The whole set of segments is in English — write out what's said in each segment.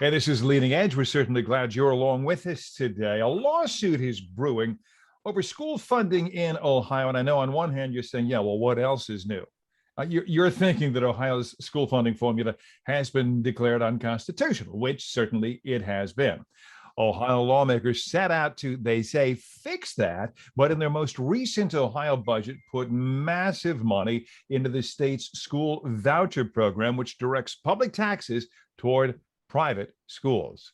Hey, this is Leading Edge. We're certainly glad you're along with us today. A lawsuit is brewing over school funding in Ohio. And I know on one hand you're saying, yeah, well, what else is new? You're thinking that Ohio's school funding formula has been declared unconstitutional, which certainly it has been. Ohio lawmakers set out to, they say, fix that, but in their most recent Ohio budget, put massive money into the state's school voucher program, which directs public taxes toward private schools.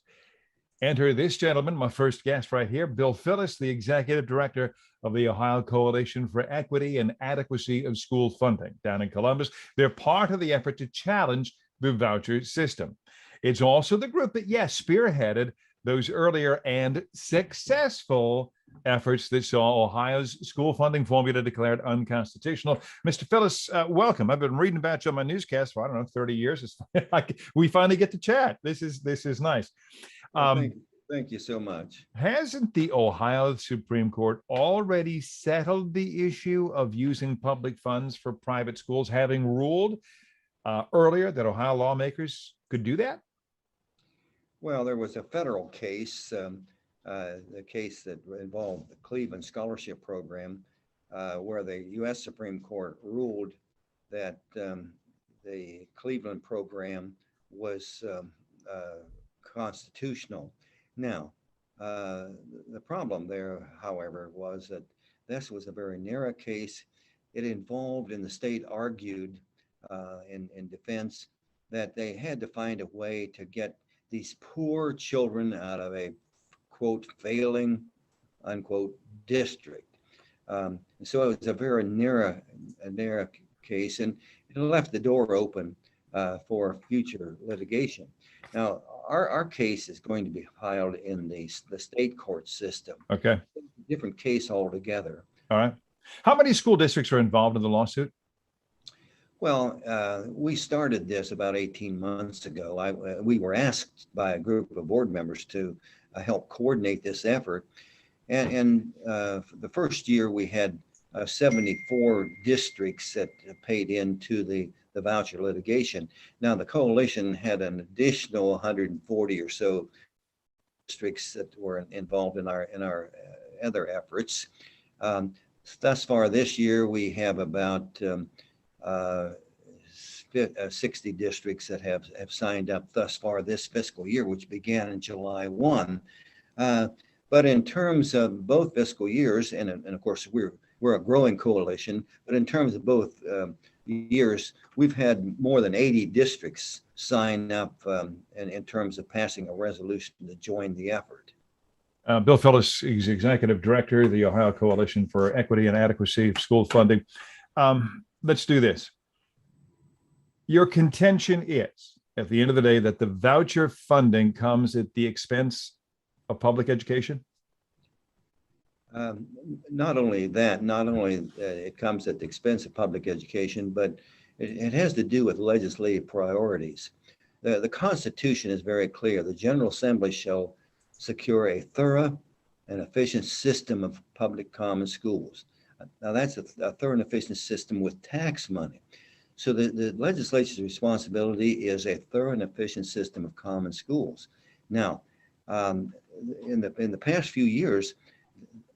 Enter this gentleman, my first guest right here, Bill Phillis, the executive director of the Ohio Coalition for Equity and Adequacy of School Funding down in Columbus. They're part of the effort to challenge the voucher system. It's also the group that, yes, spearheaded those earlier and successful efforts that saw Ohio's school funding formula declared unconstitutional. Mr. Phillis, welcome. I've been reading about you on my newscast for, I don't know, 30 years. We finally get to chat. This is nice. Thank you so much. Hasn't the Ohio Supreme Court already settled the issue of using public funds for private schools, having ruled earlier that Ohio lawmakers could do that? Well, there was a federal case, the case that involved the Cleveland Scholarship Program, where the U.S. Supreme Court ruled that the Cleveland program was constitutional. Now, the problem there, however, was that this was a very narrow case. It involved, and the state argued in defense, that they had to find a way to get these poor children out of a, quote, failing, unquote, district. So it was a very narrow case, and it left the door open for future litigation. Now, our case is going to be filed in the state court system. Okay. Different case altogether. All right. How many school districts are involved in the lawsuit? Well, we started this about 18 months ago. We were asked by a group of board members to help coordinate this effort. And the first year we had 74 districts that paid into the voucher litigation. Now the coalition had an additional 140 or so districts that were involved in our other efforts. Thus far this year, we have about 60 districts that have signed up thus far this fiscal year, which began in July 1. But in terms of both fiscal years, and of course we're a growing coalition, but in terms of both years, we've had more than 80 districts sign up in terms of passing a resolution to join the effort. Bill Phillis is executive director of the Ohio Coalition for Equity and Adequacy of School Funding. Let's do this. Your contention is, at the end of the day, that the voucher funding comes at the expense of public education? Not only that, it comes at the expense of public education, but it has to do with legislative priorities. The Constitution is very clear. The General Assembly shall secure a thorough and efficient system of public common schools. Now that's a thorough and efficient system with tax money. So the legislature's responsibility is a thorough and efficient system of common schools. Now, in the past few years,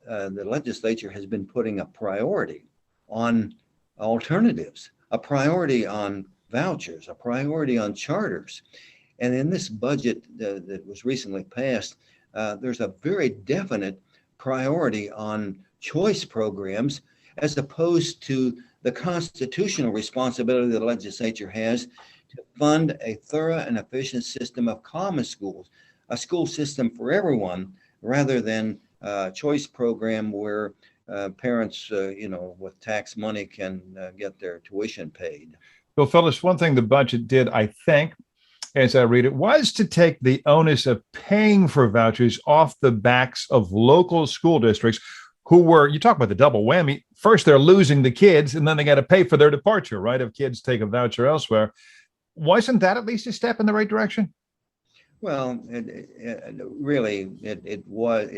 the legislature has been putting a priority on alternatives, a priority on vouchers, a priority on charters. And in this budget that was recently passed, there's a very definite priority on choice programs, as opposed to the constitutional responsibility the legislature has to fund a thorough and efficient system of common schools, a school system for everyone, rather than a choice program where parents, with tax money can get their tuition paid. Bill Phillis, one thing the budget did, I think, as I read it, was to take the onus of paying for vouchers off the backs of local school districts who were, you talk about the double whammy. First, they're losing the kids, and then they got to pay for their departure, right? If kids take a voucher elsewhere. Wasn't that at least a step in the right direction? Well, it was.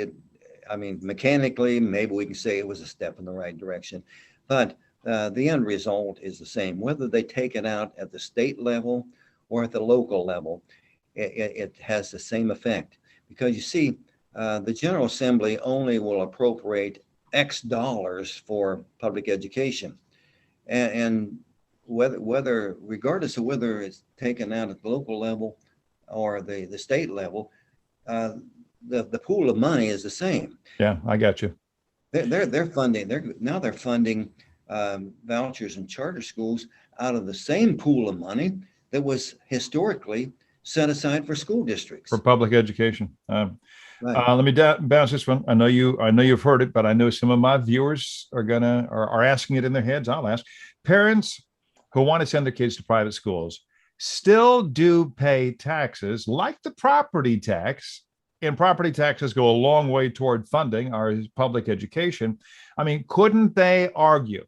I mean, mechanically, maybe we can say it was a step in the right direction, but the end result is the same, whether they take it out at the state level or at the local level. it has the same effect. Because you see, the General Assembly only will appropriate X dollars for public education. And whether regardless of whether it's taken out at the local level or the state level, the pool of money is the same. Yeah, I got you. They're funding. They're funding vouchers and charter schools out of the same pool of money that was historically set aside for school districts. For public education. Right. Let me bounce this one. I know you've heard it, but I know some of my viewers are asking it in their heads. I'll ask. Parents who want to send their kids to private schools still do pay taxes, like the property tax, and property taxes go a long way toward funding our public education. I mean, couldn't they argue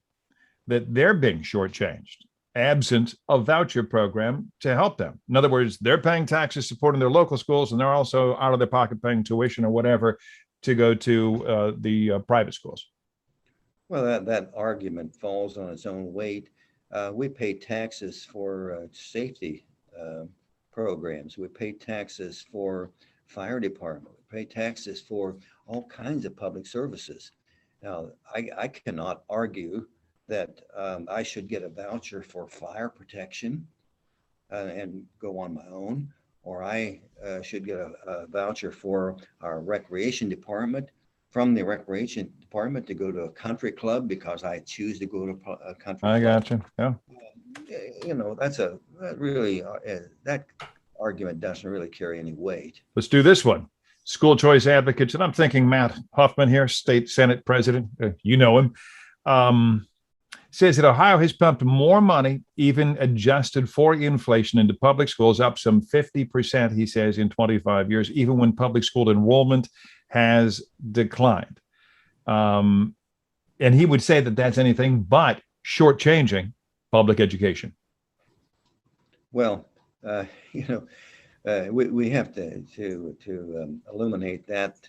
that they're being shortchanged, absent a voucher program to help them? In other words, they're paying taxes supporting their local schools, and they're also out of their pocket paying tuition or whatever to go to the private schools. Well, that argument falls on its own weight. We pay taxes for safety programs. We pay taxes for fire department. We pay taxes for all kinds of public services. Now, I cannot argue that I should get a voucher for fire protection and go on my own, or I should get a voucher for our recreation department, from the recreation department to go to a country club because I choose to go to a country club. I got you. Yeah. That argument doesn't really carry any weight. Let's do this one. School choice advocates, and I'm thinking Matt Huffman here, state Senate president, you know him, says that Ohio has pumped more money, even adjusted for inflation, into public schools, up some 50%, he says, in 25 years, even when public school enrollment has declined. And he would say that that's anything but shortchanging public education. Well, we have to illuminate that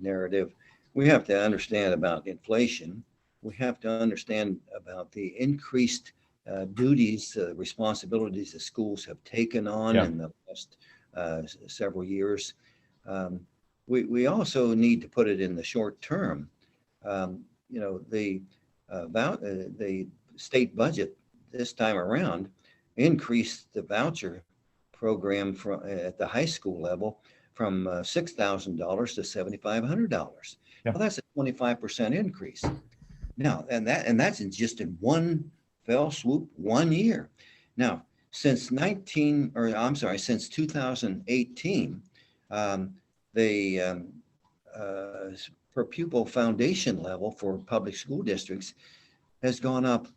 narrative. We have to understand about inflation. We have to understand about the increased duties, responsibilities that schools have taken on in the past several years. We also need to put it in the short term. The state budget this time around increased the voucher program at the high school level from $6,000 to $7,500. Yeah. Well, that's a 25% increase. Now, and that's just in one fell swoop, 1 year. Now, since 2018, the per pupil foundation level for public school districts has gone up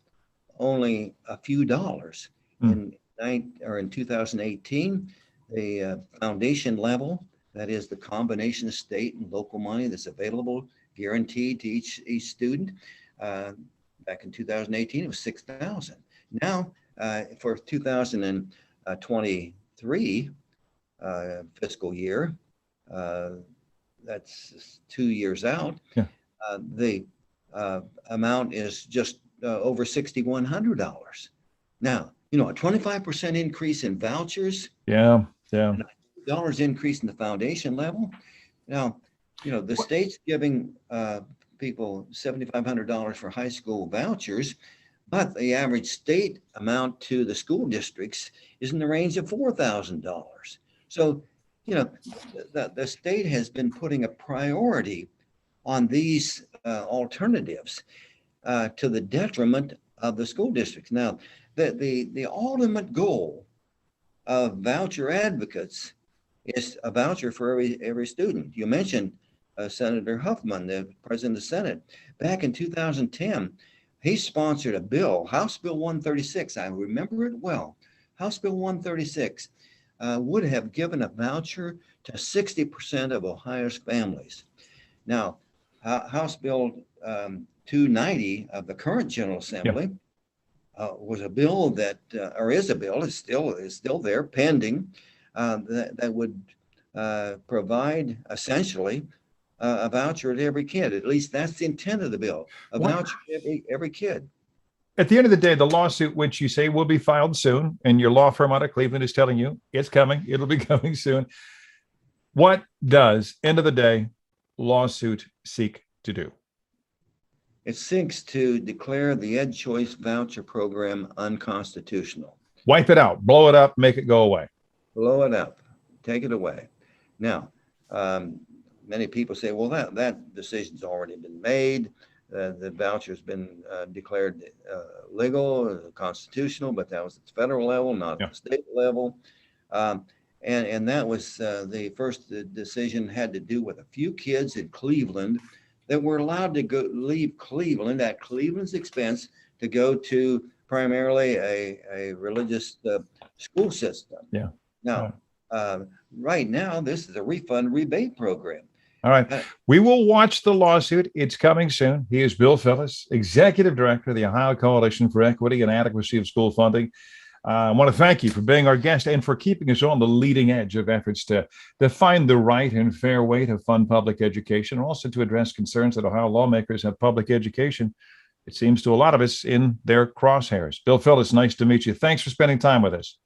only a few dollars. In 2018, the foundation level, that is the combination of state and local money that's available, guaranteed to each student, back in 2018, it was $6,000. Now, for 2023 fiscal year, that's 2 years out, the amount is just over $6,100. Now, a 25% increase in vouchers. Yeah. Dollars increase in the foundation level. Now, the state's giving people $7,500 for high school vouchers, but the average state amount to the school districts is in the range of $4,000. So, the state has been putting a priority on these alternatives to the detriment of the school districts. Now, the ultimate goal of voucher advocates is a voucher for every student. You mentioned Senator Huffman, the president of the Senate. Back in 2010, he sponsored a bill, House Bill 136. I remember it well. House Bill 136 would have given a voucher to 60% of Ohio's families. Now, House Bill 290 of the current General Assembly was a bill that, or is a bill, is still there pending, that would provide essentially a voucher to every kid. At least that's the intent of the bill, a voucher to every kid. At the end of the day, the lawsuit, which you say will be filed soon, and your law firm out of Cleveland is telling you it's coming, it'll be coming soon. What does, end of the day, lawsuit seek to do? It seeks to declare the EdChoice voucher program unconstitutional. Wipe it out, blow it up, make it go away. Blow it up, take it away. Now, many people say, well, that decision's already been made. The voucher's been declared legal, constitutional, but that was at the federal level, not at the state level. And that was the first decision had to do with a few kids in Cleveland that were allowed to leave Cleveland at Cleveland's expense to go to primarily a religious school system. Yeah. Now, right now, this is a refund rebate program. All right. We will watch the lawsuit. It's coming soon. He is Bill Phillis, Executive Director of the Ohio Coalition for Equity and Adequacy of School Funding. I want to thank you for being our guest and for keeping us on the leading edge of efforts to find the right and fair way to fund public education, and also to address concerns that Ohio lawmakers have public education, it seems to a lot of us, in their crosshairs. Bill Phillis, nice to meet you. Thanks for spending time with us.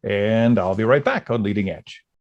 And I'll be right back on Leading Edge.